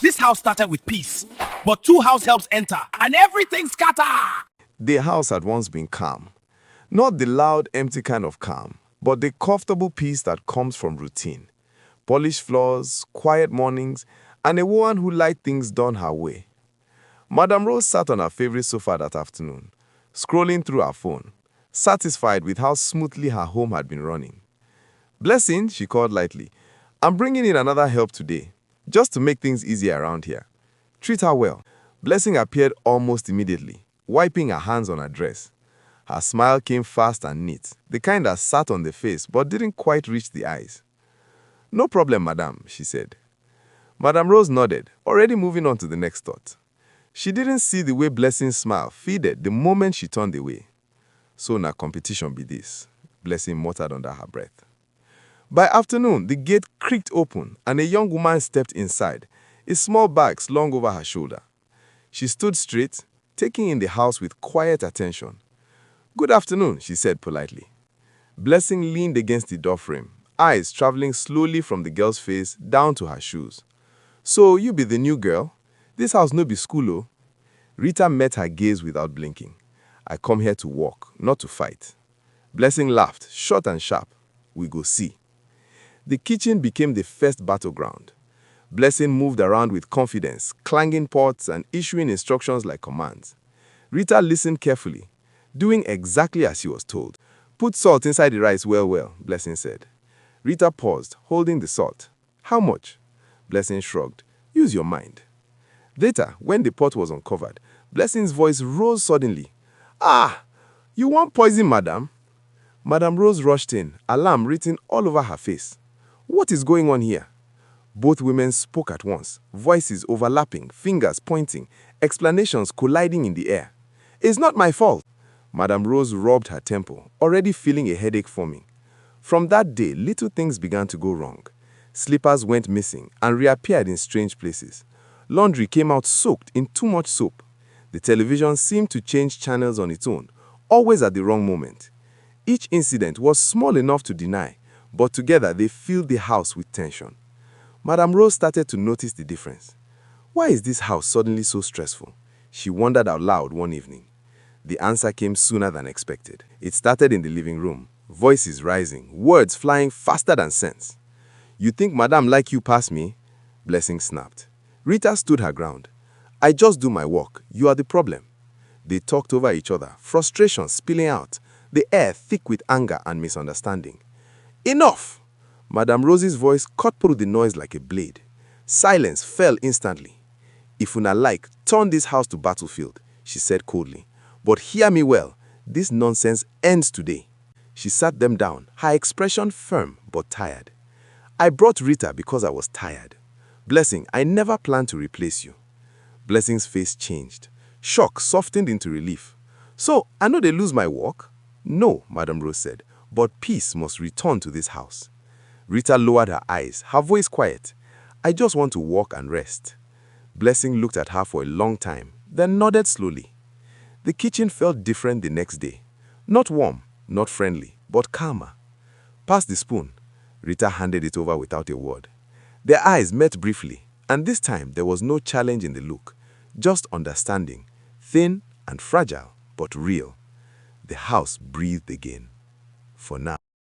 This house started with peace, but two house helps enter, and everything scatter. The house had once been calm. Not the loud, empty kind of calm, but the comfortable peace that comes from routine. Polished floors, quiet mornings, and a woman who liked things done her way. Madame Rose sat on her favorite sofa that afternoon, scrolling through her phone, satisfied with how smoothly her home had been running. "Blessing," she called lightly, "I'm bringing in another help today, just to make things easier around here. Treat her well." Blessing appeared almost immediately, wiping her hands on her dress. Her smile came fast and neat, the kind that sat on the face but didn't quite reach the eyes. "No problem, madame," she said. Madame Rose nodded, already moving on to the next thought. She didn't see the way Blessing's smile faded the moment she turned away. "So na competition be this," Blessing muttered under her breath. By afternoon, the gate creaked open and a young woman stepped inside, a small bag slung over her shoulder. She stood straight, taking in the house with quiet attention. "Good afternoon," she said politely. Blessing leaned against the doorframe, eyes traveling slowly from the girl's face down to her shoes. "So you be the new girl? This house no be school, oh?" Rita met her gaze without blinking. "I come here to work, not to fight." Blessing laughed, short and sharp. "We go see." The kitchen became the first battleground. Blessing moved around with confidence, clanging pots and issuing instructions like commands. Rita listened carefully, doing exactly as she was told. "Put salt inside the rice well, Blessing said. Rita paused, holding the salt. "How much?" Blessing shrugged. "Use your mind." Later, when the pot was uncovered, Blessing's voice rose suddenly. "Ah, you want poison, madam?" Madame Rose rushed in, alarm written all over her face. "What is going on here?" Both women spoke at once, voices overlapping, fingers pointing, explanations colliding in the air. "It's not my fault." Madame Rose rubbed her temple, already feeling a headache forming. From that day, little things began to go wrong. Slippers went missing and reappeared in strange places. Laundry came out soaked in too much soap. The television seemed to change channels on its own, always at the wrong moment. Each incident was small enough to deny, but together they filled the house with tension. Madame Rose started to notice the difference. "Why is this house suddenly so stressful?" she wondered out loud one evening. The answer came sooner than expected. It started in the living room, voices rising, words flying faster than sense. "You think Madame like you past me?" Blessing snapped. Rita stood her ground. "I just do my work. You are the problem." They talked over each other, frustration spilling out, the air thick with anger and misunderstanding. "Enough!" Madame Rose's voice cut through the noise like a blade. Silence fell instantly. "If una like, turn this house to battlefield," she said coldly. "But hear me well, this nonsense ends today." She sat them down, her expression firm but tired. "I brought Rita because I was tired. Blessing, I never planned to replace you." Blessing's face changed. Shock softened into relief. "So, I know they lose my work?" "No," Madame Rose said, "but peace must return to this house." Rita lowered her eyes, her voice quiet. "I just want to walk and rest." Blessing looked at her for a long time, then nodded slowly. The kitchen felt different the next day. Not warm, not friendly, but calmer. "Pass the spoon." Rita handed it over without a word. Their eyes met briefly, and this time there was no challenge in the look, just understanding, thin and fragile, but real. The house breathed again. For now.